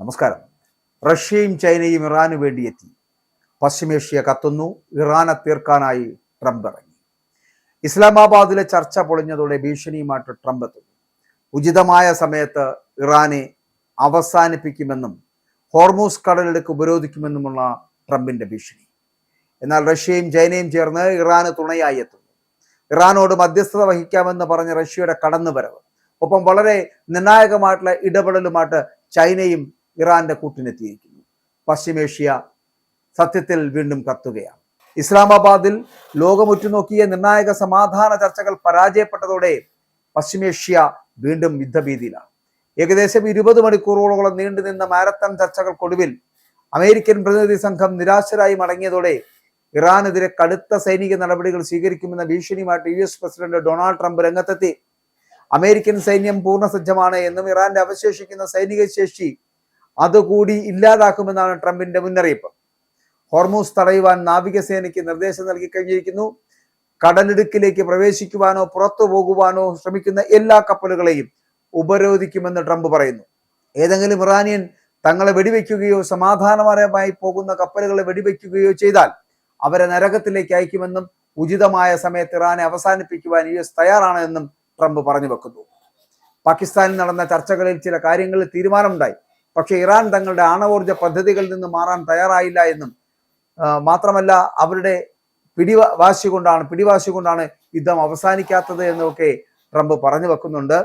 നമസ്കാരം. റഷ്യയും ചൈനയും ഇറാനു വേണ്ടിയെത്തി. പശ്ചിമേഷ്യ കത്തുന്നു. ഇറാനെ തീർക്കാനായി ട്രംപ് ഇറങ്ങി. ഇസ്ലാമാബാദിലെ ചർച്ച പൊളിഞ്ഞതോടെ ഭീഷണിയുമായിട്ട് ട്രംപ് എത്തുന്നു. ഉചിതമായ സമയത്ത് ഇറാനെ അവസാനിപ്പിക്കുമെന്നും ഹോർമൂസ് കടലിടുക്ക് ഉപരോധിക്കുമെന്നുമുള്ള ട്രംപിന്റെ ഭീഷണി. എന്നാൽ റഷ്യയും ചൈനയും ചേർന്ന് ഇറാന് തുണയായി എത്തുന്നു. ഇറാനോട് മധ്യസ്ഥത വഹിക്കാമെന്ന് പറഞ്ഞ റഷ്യയുടെ കടന്നുവരവ്, ഒപ്പം വളരെ നിർണായകമായിട്ടുള്ള ഇടപെടലുമായിട്ട് ചൈനയും ഇറാന്റെ കൂട്ടിനെത്തിയിരിക്കുന്നു. പശ്ചിമേഷ്യ സത്യത്തിൽ വീണ്ടും കത്തുകയാണ്. ഇസ്ലാമാബാദിൽ ലോകമുറ്റുനോക്കിയ നിർണായക സമാധാന ചർച്ചകൾ പരാജയപ്പെട്ടതോടെ പശ്ചിമേഷ്യ വീണ്ടും യുദ്ധഭീതിയിലാണ്. ഏകദേശം 20 മണിക്കൂറുകളോളം നീണ്ടുനിന്ന മാരത്തൺ ചർച്ചകൾക്കൊടുവിൽ അമേരിക്കൻ പ്രതിനിധി സംഘം നിരാശരായി മടങ്ങിയതോടെ ഇറാനെതിരെ കടുത്ത സൈനിക നടപടികൾ സ്വീകരിക്കുമെന്ന ഭീഷണിയുമായിട്ട് US പ്രസിഡന്റ് ഡൊണാൾഡ് ട്രംപ് രംഗത്തെത്തി. അമേരിക്കൻ സൈന്യം പൂർണ്ണസജ്ജമാണ് എന്നും ഇറാന്റെ അവശേഷിക്കുന്ന സൈനിക ശേഷി അതുകൂടി ഇല്ലാതാക്കുമെന്നാണ് ട്രംപിന്റെ മുന്നറിയിപ്പ്. ഹോർമൂസ് തടയുവാൻ നാവികസേനയ്ക്ക് നിർദ്ദേശം നൽകി കഴിഞ്ഞിരിക്കുന്നു. കടലിടുക്കിലേക്ക് പ്രവേശിക്കുവാനോ പുറത്തു പോകുവാനോ ശ്രമിക്കുന്ന എല്ലാ കപ്പലുകളെയും ഉപരോധിക്കുമെന്ന് ട്രംപ് പറയുന്നു. ഏതെങ്കിലും ഇറാനിയൻ തങ്ങളെ വെടിവെക്കുകയോ സമാധാനപരമായി പോകുന്ന കപ്പലുകളെ വെടിവെക്കുകയോ ചെയ്താൽ അവരെ നരകത്തിലേക്ക് അയക്കുമെന്നും ഉചിതമായ സമയത്ത് ഇറാനെ അവസാനിപ്പിക്കുവാൻ US തയ്യാറാണ് എന്നും ട്രംപ് പറഞ്ഞു വെക്കുന്നു. പാകിസ്ഥാനിൽ നടന്ന ചർച്ചകളിൽ ചില കാര്യങ്ങളിൽ തീരുമാനമുണ്ടായി. പക്ഷേ ഇറാൻ തങ്ങളുടെ ആണവോർജ പദ്ധതികളിൽ നിന്ന് മാറാൻ തയ്യാറായില്ല എന്നും മാത്രമല്ല അവരുടെ പിടിവാശി കൊണ്ടാണ് യുദ്ധം അവസാനിക്കാത്തത് എന്നൊക്കെ ട്രംപ് പറഞ്ഞു വെക്കുന്നുണ്ട്.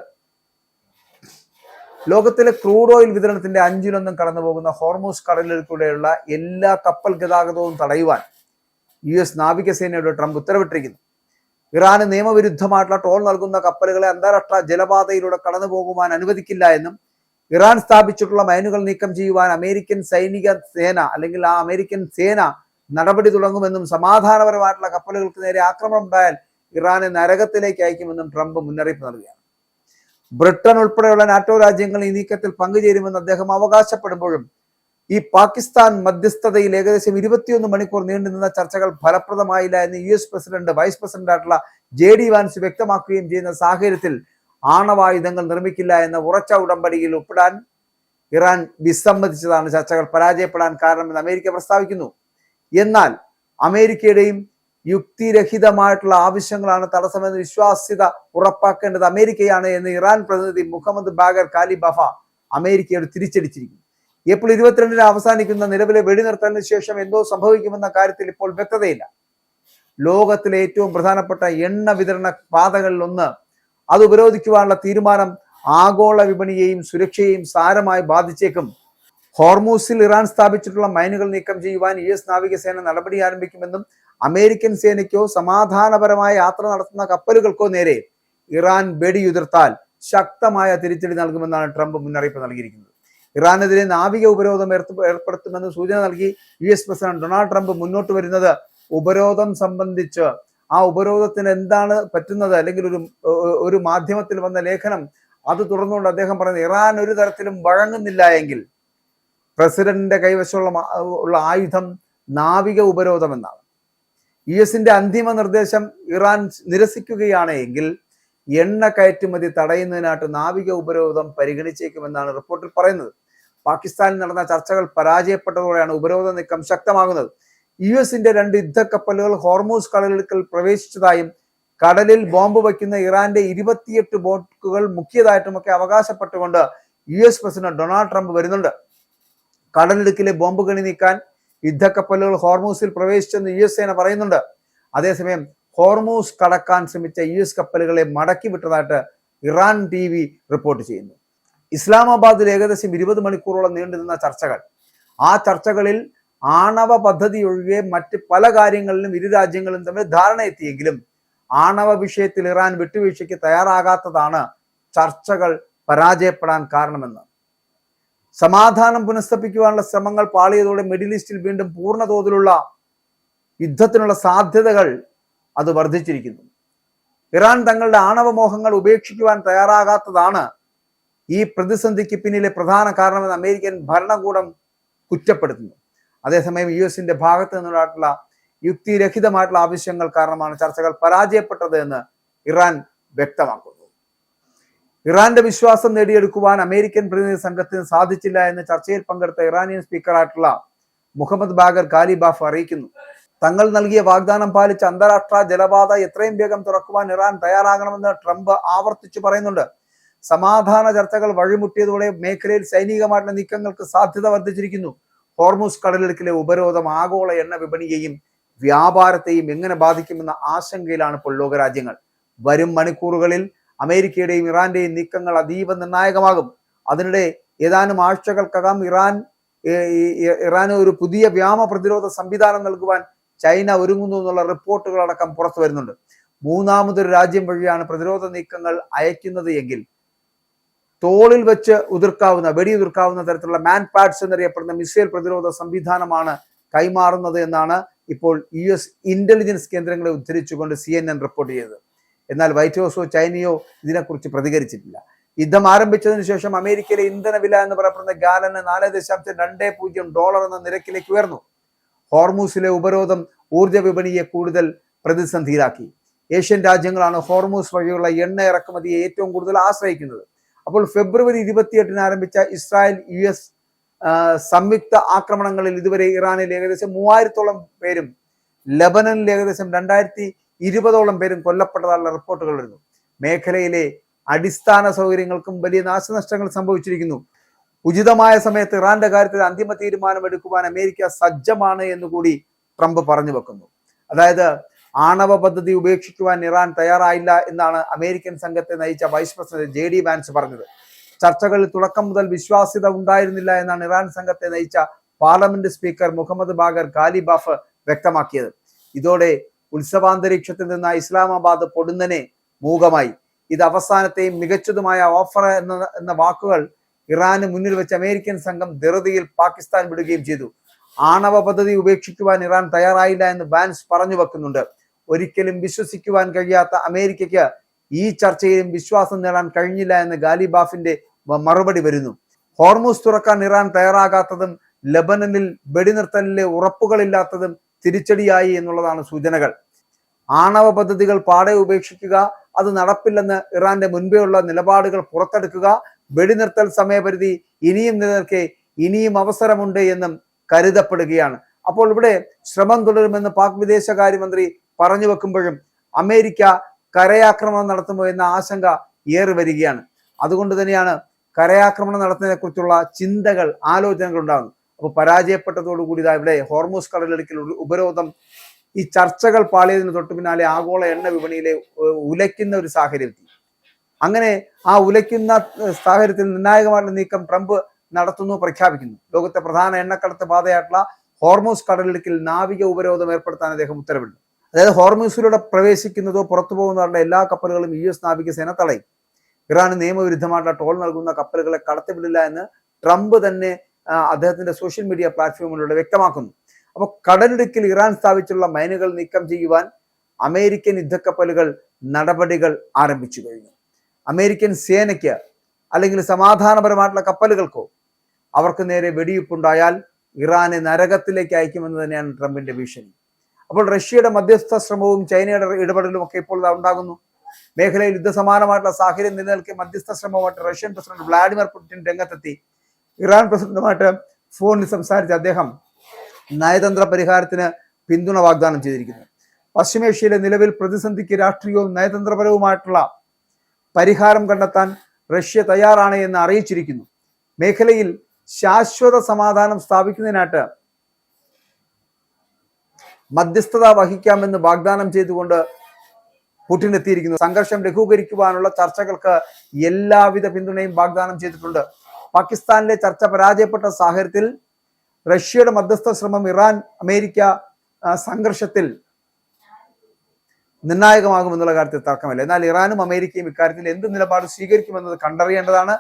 ലോകത്തിലെ ക്രൂഡ് ഓയിൽ വിതരണത്തിന്റെ 1/5 കടന്നു പോകുന്ന ഹോർമൂസ് കടലിലൂടെയുള്ള എല്ലാ കപ്പൽ ഗതാഗതവും തടയുവാൻ US നാവികസേനയോട് ട്രംപ് ഉത്തരവിട്ടിരിക്കുന്നു. ഇറാന് നിയമവിരുദ്ധമായിട്ടുള്ള ടോൾ നൽകുന്ന കപ്പലുകളെ അന്താരാഷ്ട്ര ജലപാതയിലൂടെ കടന്നു പോകുവാൻ അനുവദിക്കില്ല എന്നും ഇറാൻ സ്ഥാപിച്ചിട്ടുള്ള മൈനുകൾ നീക്കം ചെയ്യുവാൻ അമേരിക്കൻ സൈനിക സേന അല്ലെങ്കിൽ ആ അമേരിക്കൻ സേന നടപടി തുടങ്ങുമെന്നും സമാധാനപരമായിട്ടുള്ള കപ്പലുകൾക്ക് നേരെ ആക്രമണം ഉണ്ടായാൽ ഇറാനെ നരകത്തിലേക്ക് അയക്കുമെന്നും ട്രംപ് മുന്നറിയിപ്പ് നൽകുകയാണ്. ബ്രിട്ടൻ ഉൾപ്പെടെയുള്ള നാറ്റോ രാജ്യങ്ങൾ ഈ നീക്കത്തിൽ പങ്കുചേരുമെന്ന് അദ്ദേഹം അവകാശപ്പെടുമ്പോഴും ഈ പാകിസ്ഥാൻ മധ്യസ്ഥതയിൽ ഏകദേശം 21 മണിക്കൂർ നീണ്ടുനിന്ന ചർച്ചകൾ ഫലപ്രദമായില്ല എന്ന് US പ്രസിഡന്റ് വൈസ് പ്രസിഡന്റായിട്ടുള്ള JD വാൻസ് വ്യക്തമാക്കുകയും ചെയ്യുന്ന സാഹചര്യത്തിൽ ആണവായുധങ്ങൾ നിർമ്മിക്കില്ല എന്ന ഉറച്ച ഉടമ്പടിയിൽ ഒപ്പിടാൻ ഇറാൻ വിസമ്മതിച്ചതാണ് ചർച്ചകൾ പരാജയപ്പെടാൻ കാരണമെന്ന് അമേരിക്ക പ്രസ്താവിക്കുന്നു. എന്നാൽ അമേരിക്കയുടെയും യുക്തിരഹിതമായിട്ടുള്ള ആവശ്യങ്ങളാണ് തടസ്സമെന്ന് വിശ്വാസ്യത ഉറപ്പാക്കേണ്ടത് അമേരിക്കയാണ് എന്ന് ഇറാൻ പ്രതിനിധി മുഹമ്മദ് ബാഗർ കാലിബഫ അമേരിക്കയോട് തിരിച്ചടിച്ചിരിക്കുന്നു. ഏപ്രിൽ 22 അവസാനിക്കുന്ന നിലവിലെ വെടിനിർത്തലിന് ശേഷം എന്തോ സംഭവിക്കുമെന്ന കാര്യത്തിൽ ഇപ്പോൾ വ്യക്തതയില്ല. ലോകത്തിലെ ഏറ്റവും പ്രധാനപ്പെട്ട എണ്ണ വിതരണ പാതകളിൽ ഒന്ന് അത് ഉപരോധിക്കുവാനുള്ള തീരുമാനം ആഗോള വിപണിയെയും സുരക്ഷയെയും സാരമായി ബാധിച്ചേക്കും. ഹോർമൂസിൽ ഇറാൻ സ്ഥാപിച്ചിട്ടുള്ള മൈനുകൾ നീക്കം ചെയ്യുവാൻ US നാവികസേന നടപടി ആരംഭിക്കുമെന്നും അമേരിക്കൻ സേനയ്ക്കോ സമാധാനപരമായ യാത്ര നടത്തുന്ന കപ്പലുകൾക്കോ നേരെ ഇറാൻ വെടിയുതിർത്താൽ ശക്തമായ തിരിച്ചടി നൽകുമെന്നാണ് ട്രംപ് മുന്നറിയിപ്പ് നൽകിയിരിക്കുന്നത്. ഇറാനെതിരെ നാവിക ഉപരോധം ഏർപ്പെടുത്തുമെന്ന് സൂചന നൽകി US പ്രസിഡന്റ് ഡൊണാൾഡ് ട്രംപ് മുന്നോട്ട് വരുന്നത് ഉപരോധം സംബന്ധിച്ച് ആ ഉപരോധത്തിന് എന്താണ് പറ്റുന്നത് അല്ലെങ്കിൽ ഒരു മാധ്യമത്തിൽ വന്ന ലേഖനം അത് തുറന്നുകൊണ്ട് അദ്ദേഹം പറയുന്നത് ഇറാൻ ഒരു തരത്തിലും വഴങ്ങുന്നില്ല എങ്കിൽ പ്രസിഡന്റിന്റെ കൈവശമുള്ള ആയുധം നാവിക ഉപരോധം എന്നാണ്. US-ന്റെ അന്തിമ നിർദ്ദേശം ഇറാൻ നിരസിക്കുകയാണ് എങ്കിൽ എണ്ണ കയറ്റുമതി തടയുന്നതിനായിട്ട് നാവിക ഉപരോധം പരിഗണിച്ചേക്കുമെന്നാണ് റിപ്പോർട്ടിൽ പറയുന്നത്. പാകിസ്ഥാനിൽ നടന്ന ചർച്ചകൾ പരാജയപ്പെട്ടതോടെയാണ് ഉപരോധ നീക്കം ശക്തമാകുന്നത്. US-ന്റെ 2 യുദ്ധക്കപ്പലുകൾ ഹോർമൂസ് കടലിടുക്കിൽ പ്രവേശിച്ചതായും കടലിൽ ബോംബ് വയ്ക്കുന്ന ഇറാന്റെ 28 ബോട്ടുകൾ മുക്കിയതായിട്ടുമൊക്കെ അവകാശപ്പെട്ടുകൊണ്ട് US പ്രസിഡന്റ് ഡൊണാൾഡ് ട്രംപ് വരുന്നുണ്ട്. കടലിടുക്കിലെ ബോംബ് കണി നീക്കാൻ യുദ്ധക്കപ്പലുകൾ ഹോർമൂസിൽ പ്രവേശിച്ചെന്ന് US സേന പറയുന്നുണ്ട്. അതേസമയം ഹോർമൂസ് കടക്കാൻ ശ്രമിച്ച US കപ്പലുകളെ മടക്കി വിട്ടതായിട്ട് ഇറാൻ TV റിപ്പോർട്ട് ചെയ്യുന്നു. ഇസ്ലാമാബാദിൽ ഏകദേശം 20 മണിക്കൂറോളം നീണ്ടുനിന്ന ചർച്ചകൾ, ആ ചർച്ചകളിൽ ആണവ പദ്ധതി ഒഴികെ മറ്റ് പല കാര്യങ്ങളിലും ഇരു രാജ്യങ്ങളും തമ്മിൽ ധാരണ എത്തിയെങ്കിലും ആണവ വിഷയത്തിൽ ഇറാൻ വിട്ടുവീഴ്ചയ്ക്ക് തയ്യാറാകാത്തതാണ് ചർച്ചകൾ പരാജയപ്പെടാൻ കാരണമെന്ന്. സമാധാനം പുനഃസ്ഥാപിക്കുവാനുള്ള ശ്രമങ്ങൾ പാളിയതോടെ മിഡിൽ ഈസ്റ്റിൽ വീണ്ടും പൂർണ്ണ തോതിലുള്ള യുദ്ധത്തിനുള്ള സാധ്യതകൾ അത് വർദ്ധിച്ചിരിക്കുന്നു. ഇറാൻ തങ്ങളുടെ ആണവ മോഹങ്ങൾ ഉപേക്ഷിക്കുവാൻ തയ്യാറാകാത്തതാണ് ഈ പ്രതിസന്ധിക്ക് പിന്നിലെ പ്രധാന കാരണമെന്ന് അമേരിക്കൻ ഭരണകൂടം കുറ്റപ്പെടുത്തുന്നു. അതേസമയം US-ന്റെ ഭാഗത്ത് നിന്നുള്ള യുക്തിരഹിതമായിട്ടുള്ള ആവശ്യങ്ങൾ കാരണമാണ് ചർച്ചകൾ പരാജയപ്പെട്ടത് എന്ന് ഇറാൻ വ്യക്തമാക്കുന്നു. ഇറാന്റെ വിശ്വാസം നേടിയെടുക്കുവാൻ അമേരിക്കൻ പ്രതിനിധി സംഘത്തിന് സാധിച്ചില്ല എന്ന് ചർച്ചയിൽ പങ്കെടുത്ത ഇറാനിയൻ സ്പീക്കറായിട്ടുള്ള മുഹമ്മദ് ബാഗർ ഗാലിബാഫ് അറിയിക്കുന്നു. തങ്ങൾ നൽകിയ വാഗ്ദാനം പാലിച്ച് അന്താരാഷ്ട്ര ജലപാത എത്രയും വേഗം തുറക്കുവാൻ ഇറാൻ തയ്യാറാകണമെന്ന് ട്രംപ് ആവർത്തിച്ചു പറയുന്നുണ്ട്. സമാധാന ചർച്ചകൾ വഴിമുട്ടിയതോടെ മേഖലയിൽ സൈനികമായിട്ടുള്ള നീക്കങ്ങൾക്ക് സാധ്യത വർദ്ധിച്ചിരിക്കുന്നു. ഹോർമുസ് കടലിടുക്കിലെ ഉപരോധം ആഗോള എണ്ണ വിപണിയെയും വ്യാപാരത്തെയും എങ്ങനെ ബാധിക്കുമെന്ന ആശങ്കയിലാണ് ഇപ്പോൾ ലോകരാജ്യങ്ങൾ. വരും മണിക്കൂറുകളിൽ അമേരിക്കയുടെയും ഇറാന്റെയും നീക്കങ്ങൾ അതീവ നിർണായകമാകും. അതിനിടെ ഏതാനും ആഴ്ചകൾക്കകം ഇറാന് ഒരു പുതിയ വ്യോമ പ്രതിരോധ സംവിധാനം നൽകുവാൻ ചൈന ഒരുങ്ങുന്നു എന്നുള്ള റിപ്പോർട്ടുകളടക്കം പുറത്തു വരുന്നുണ്ട്. മൂന്നാമതൊരു രാജ്യം വഴിയാണ് പ്രതിരോധ നീക്കങ്ങൾ അയക്കുന്നത് എങ്കിൽ തോളിൽ വെച്ച് വെടിയുതിർക്കാവുന്ന തരത്തിലുള്ള മാൻ പാഡ്സ് എന്നറിയപ്പെടുന്ന മിസൈൽ പ്രതിരോധ സംവിധാനമാണ് കൈമാറുന്നത് എന്നാണ് ഇപ്പോൾ US ഇന്റലിജൻസ് കേന്ദ്രങ്ങളെ ഉദ്ധരിച്ചുകൊണ്ട് CNN റിപ്പോർട്ട് ചെയ്തത്. എന്നാൽ വൈറ്റ് ഹൗസോ ചൈനയോ ഇതിനെക്കുറിച്ച് പ്രതികരിച്ചിട്ടില്ല. യുദ്ധം ആരംഭിച്ചതിനു ശേഷം അമേരിക്കയിലെ ഇന്ധന വില എന്ന് പറയപ്പെടുന്ന ഗാലന് $4.20 എന്ന നിരക്കിലേക്ക് ഉയർന്നു. ഹോർമൂസിലെ ഉപരോധം ഊർജ്ജ വിപണിയെ കൂടുതൽ പ്രതിസന്ധിയിലാക്കി. ഏഷ്യൻ രാജ്യങ്ങളാണ് ഹോർമൂസ് വഴിയുള്ള എണ്ണ ഇറക്കുമതിയെ ഏറ്റവും കൂടുതൽ ആശ്രയിക്കുന്നത്. അപ്പോൾ ഫെബ്രുവരി 28 ആരംഭിച്ച ഇസ്രായേൽ US സംയുക്ത ആക്രമണങ്ങളിൽ ഇതുവരെ ഇറാനിൽ ഏകദേശം 3000-ഓളം പേരും ലബനനിൽ ഏകദേശം 2020-ഓളം പേരും കൊല്ലപ്പെട്ടതായുള്ള റിപ്പോർട്ടുകൾ വരുന്നു. മേഖലയിലെ അടിസ്ഥാന സൗകര്യങ്ങൾക്കും വലിയ നാശനഷ്ടങ്ങൾ സംഭവിച്ചിരിക്കുന്നു. ഉചിതമായ സമയത്ത് ഇറാന്റെ കാര്യത്തിൽ അന്തിമ തീരുമാനം എടുക്കുവാൻ അമേരിക്ക സജ്ജമാണ് എന്നുകൂടി ട്രംപ് പറഞ്ഞു വെക്കുന്നു. അതായത് ആണവ പദ്ധതി ഉപേക്ഷിക്കുവാൻ ഇറാൻ തയ്യാറായില്ല എന്നാണ് അമേരിക്കൻ സംഘത്തെ നയിച്ച വൈസ് പ്രസിഡന്റ് JD വാൻസ് പറഞ്ഞത്. ചർച്ചകളിൽ തുടക്കം മുതൽ വിശ്വാസ്യത ഉണ്ടായിരുന്നില്ല എന്നാണ് ഇറാൻ സംഘത്തെ നയിച്ച parliament speaker Mohammad Bagher Ghalibaf വ്യക്തമാക്കിയത്. ഇതോടെ ഉത്സവാന്തരീക്ഷത്തിൽ നിന്ന് ഇസ്ലാമാബാദ് പൊടുന്നനെ മൂകമായി. ഇത് അവസാനത്തെയും മികച്ചതുമായ ഓഫർ എന്ന വാക്കുകൾ ഇറാന് മുന്നിൽ വെച്ച് അമേരിക്കൻ സംഘം ധൃതിയിൽ പാകിസ്ഥാൻ വിടുകയും ചെയ്തു. ആണവ പദ്ധതി ഉപേക്ഷിക്കുവാൻ ഇറാൻ തയ്യാറായില്ല എന്ന് വാൻസ് പറഞ്ഞു വെക്കുന്നുണ്ട്. ഒരിക്കലും വിശ്വസിക്കുവാൻ കഴിയാത്ത അമേരിക്കയ്ക്ക് ഈ ചർച്ചയിലും വിശ്വാസം നേടാൻ കഴിഞ്ഞില്ല എന്ന് ഗാലിബാഫിന്റെ മറുപടി വരുന്നു. ഹോർമൂസ് തുറക്കാൻ ഇറാൻ തയ്യാറാകാത്തതും ലബനനിൽ വെടിനിർത്തലിലെ ഉറപ്പുകളില്ലാത്തതും തിരിച്ചടിയായി എന്നുള്ളതാണ് സൂചനകൾ. ആണവ പദ്ധതികൾ പാടെ ഉപേക്ഷിക്കുക, അത് നടപ്പില്ലെന്ന് ഇറാന്റെ മുൻപേയുള്ള നിലപാടുകൾ പുറത്തെടുക്കുക, വെടിനിർത്തൽ സമയപരിധി ഇനിയും നിലനിൽക്കെ ഇനിയും അവസരമുണ്ട് എന്നും കരുതപ്പെടുകയാണ്. അപ്പോൾ ഇവിടെ ശ്രമം തുടരുമെന്ന് പാക് വിദേശകാര്യമന്ത്രി പറഞ്ഞു വെക്കുമ്പോഴും അമേരിക്ക കരയാക്രമണം നടത്തുമോ എന്ന ആശങ്ക ഏറി വരികയാണ്. അതുകൊണ്ട് തന്നെയാണ് കരയാക്രമണം നടത്തുന്നതിനെ കുറിച്ചുള്ള ചിന്തകൾ, ആലോചനകൾ ഉണ്ടാകുന്നത്. അപ്പോൾ പരാജയപ്പെട്ടതോടുകൂടി ഇവിടെ ഹോർമൂസ് കടലിടുക്കിൽ ഉപരോധം ഈ ചർച്ചകൾ പാളിയതിന് തൊട്ടു പിന്നാലെ ആഗോള എണ്ണ വിപണിയിലെ ഉലയ്ക്കുന്ന ഒരു സാഹചര്യത്തിൽ, അങ്ങനെ ആ ഉലയ്ക്കുന്ന സാഹചര്യത്തിൽ നിർണായകമായിട്ടുള്ള നീക്കം ട്രംപ് നടത്തുന്നു, പ്രഖ്യാപിക്കുന്നു. ലോകത്തെ പ്രധാന എണ്ണക്കടത്ത് പാതയായിട്ടുള്ള ഹോർമൂസ് കടലിടുക്കിൽ നാവിക ഉപരോധം ഏർപ്പെടുത്താൻ അദ്ദേഹം ഉത്തരവിട്ടു. അതായത് ഹോർമൂസിലൂടെ പ്രവേശിക്കുന്നതോ പുറത്തു പോകുന്നവരുടെ എല്ലാ കപ്പലുകളും US നാവികസേന തടയും. ഇറാന് നിയമവിരുദ്ധമായിട്ടുള്ള ടോൾ നൽകുന്ന കപ്പലുകളെ കടത്തിവിടില്ല എന്ന് ട്രംപ് തന്നെ അദ്ദേഹത്തിന്റെ സോഷ്യൽ മീഡിയ പ്ലാറ്റ്ഫോമിലൂടെ വ്യക്തമാക്കുന്നു. അപ്പോൾ കടലിടുക്കിൽ ഇറാൻ സ്ഥാപിച്ചുള്ള മൈനുകൾ നീക്കം ചെയ്യുവാൻ അമേരിക്കൻ യുദ്ധക്കപ്പലുകൾ നടപടികൾ ആരംഭിച്ചു കഴിഞ്ഞു. അമേരിക്കൻ സേനയ്ക്ക് അല്ലെങ്കിൽ സമാധാനപരമായിട്ടുള്ള കപ്പലുകൾക്കോ അവർക്ക് നേരെ വെടിയുപ്പുണ്ടായാൽ ഇറാനെ നരകത്തിലേക്ക് അയക്കുമെന്ന് തന്നെയാണ് ട്രംപിന്റെ ഭീഷണി. അപ്പോൾ റഷ്യയുടെ മധ്യസ്ഥ ശ്രമവും ചൈനയുടെ ഇടപെടലും ഒക്കെ ഇപ്പോൾ ഉണ്ടാകുന്നു. മേഖലയിൽ യുദ്ധസമാനമായിട്ടുള്ള സാഹചര്യം നിലനിൽക്കെ മധ്യസ്ഥ ശ്രമവുമായിട്ട് റഷ്യൻ പ്രസിഡന്റ് വ്ളാഡിമിർ പുടിൻ രംഗത്തെത്തി. ഇറാൻ പ്രസിഡന്റുമായിട്ട് ഫോണിൽ സംസാരിച്ച അദ്ദേഹം നയതന്ത്ര പരിഹാരത്തിന് പിന്തുണ വാഗ്ദാനം ചെയ്തിരിക്കുന്നു. പശ്ചിമേഷ്യയിലെ നിലവിൽ പ്രതിസന്ധിക്ക് രാഷ്ട്രീയവും നയതന്ത്രപരവുമായിട്ടുള്ള പരിഹാരം കണ്ടെത്താൻ റഷ്യ തയ്യാറാണ് എന്ന് അറിയിച്ചിരിക്കുന്നു. മേഖലയിൽ ശാശ്വത സമാധാനം സ്ഥാപിക്കുന്നതിനായിട്ട് മധ്യസ്ഥത വഹിക്കാമെന്ന് വാഗ്ദാനം ചെയ്തുകൊണ്ട് പുടിൻ എത്തിയിരിക്കുന്നു. സംഘർഷം ലഘൂകരിക്കുവാനുള്ള ചർച്ചകൾക്ക് എല്ലാവിധ പിന്തുണയും വാഗ്ദാനം ചെയ്തിട്ടുണ്ട്. പാകിസ്ഥാനിലെ ചർച്ച പരാജയപ്പെട്ട സാഹചര്യത്തിൽ റഷ്യയുടെ മധ്യസ്ഥ ശ്രമം ഇറാൻ അമേരിക്ക സംഘർഷത്തിൽ നിർണായകമാകുമെന്നുള്ള കാര്യത്തിൽ തർക്കമില്ല. എന്നാൽ ഇറാനും അമേരിക്കയും ഇക്കാര്യത്തിൽ എന്ത് നിലപാട് സ്വീകരിക്കുമെന്നത് കണ്ടറിയേണ്ടതാണ്.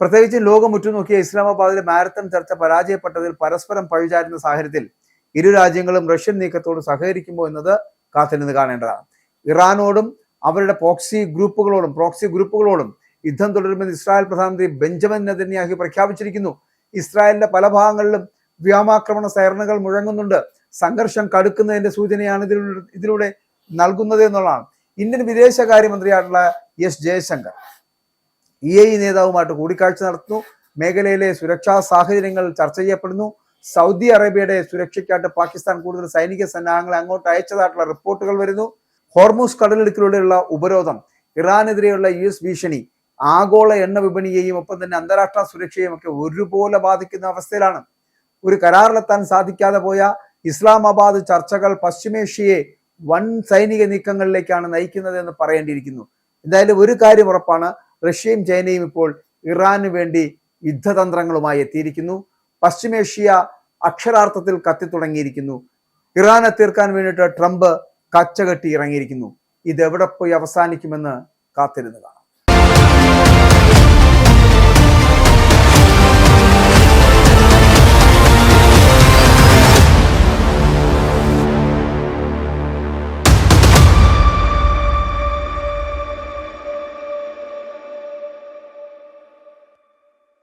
പ്രത്യേകിച്ച് ലോകം ഉറ്റുനോക്കിയ ഇസ്ലാമാബാദിലെ മാരത്തൺ ചർച്ച പരാജയപ്പെട്ടതിൽ പരസ്പരം പഴിചാരുന്ന സാഹചര്യത്തിൽ ഇരു രാജ്യങ്ങളും റഷ്യൻ നീക്കത്തോട് സഹകരിക്കുമോ എന്നത് കാത്തിരുന്ന് കാണേണ്ടതാണ്. ഇറാനോടും അവരുടെ പ്രോക്സി ഗ്രൂപ്പുകളോടും യുദ്ധം തുടരുമെന്ന് ഇസ്രായേൽ പ്രധാനമന്ത്രി ബെഞ്ചമിൻ നെതന്യാഹു പ്രഖ്യാപിച്ചിരിക്കുന്നു. ഇസ്രായേലിന്റെ പല ഭാഗങ്ങളിലും വ്യോമാക്രമണ സൈറനുകൾ മുഴങ്ങുന്നുണ്ട്. സംഘർഷം കടുക്കുന്നതിന്റെ സൂചനയാണ് ഇതിലൂടെ നൽകുന്നത് എന്നുള്ളതാണ്. ഇന്ത്യൻ വിദേശകാര്യമന്ത്രിയായിട്ടുള്ള S ജയശങ്കർ UAE നേതാവുമായിട്ട് കൂടിക്കാഴ്ച നടത്തുന്നു. മേഖലയിലെ സുരക്ഷാ സാഹചര്യങ്ങൾ ചർച്ച ചെയ്യപ്പെടുന്നു. സൗദി അറേബ്യയുടെ സുരക്ഷയ്ക്കായിട്ട് പാകിസ്ഥാൻ കൂടുതൽ സൈനിക സന്നാഹങ്ങളെ അങ്ങോട്ട് അയച്ചതായിട്ടുള്ള റിപ്പോർട്ടുകൾ വരുന്നു. ഹോർമൂസ് കടലിടുക്കിലൂടെയുള്ള ഉപരോധം, ഇറാനെതിരെയുള്ള US ഭീഷണി ആഗോള എണ്ണ വിപണിയെയും ഒപ്പം തന്നെ അന്താരാഷ്ട്ര സുരക്ഷയെയും ഒക്കെ ഒരുപോലെ ബാധിക്കുന്ന അവസ്ഥയിലാണ്. ഒരു കരാറിലെത്താൻ സാധിക്കാതെ പോയ ഇസ്ലാമാബാദ് ചർച്ചകൾ പശ്ചിമേഷ്യയെ വൻ സൈനിക നീക്കങ്ങളിലേക്കാണ് നയിക്കുന്നത് എന്ന് പറയേണ്ടിയിരിക്കുന്നു. എന്തായാലും ഒരു കാര്യം ഉറപ്പാണ്, റഷ്യയും ചൈനയും ഇപ്പോൾ ഇറാന് വേണ്ടി യുദ്ധതന്ത്രങ്ങളുമായി എത്തിയിരിക്കുന്നു. പശ്ചിമേഷ്യ അക്ഷരാർത്ഥത്തിൽ കത്തിത്തുടങ്ങിയിരിക്കുന്നു. ഇറാനെ തീർക്കാൻ വേണ്ടിയിട്ട് ട്രംപ് കച്ചകെട്ടി ഇറങ്ങിയിരിക്കുന്നു. ഇതെവിടെ പോയി അവസാനിക്കുമെന്ന് കാത്തിരുന്നുക.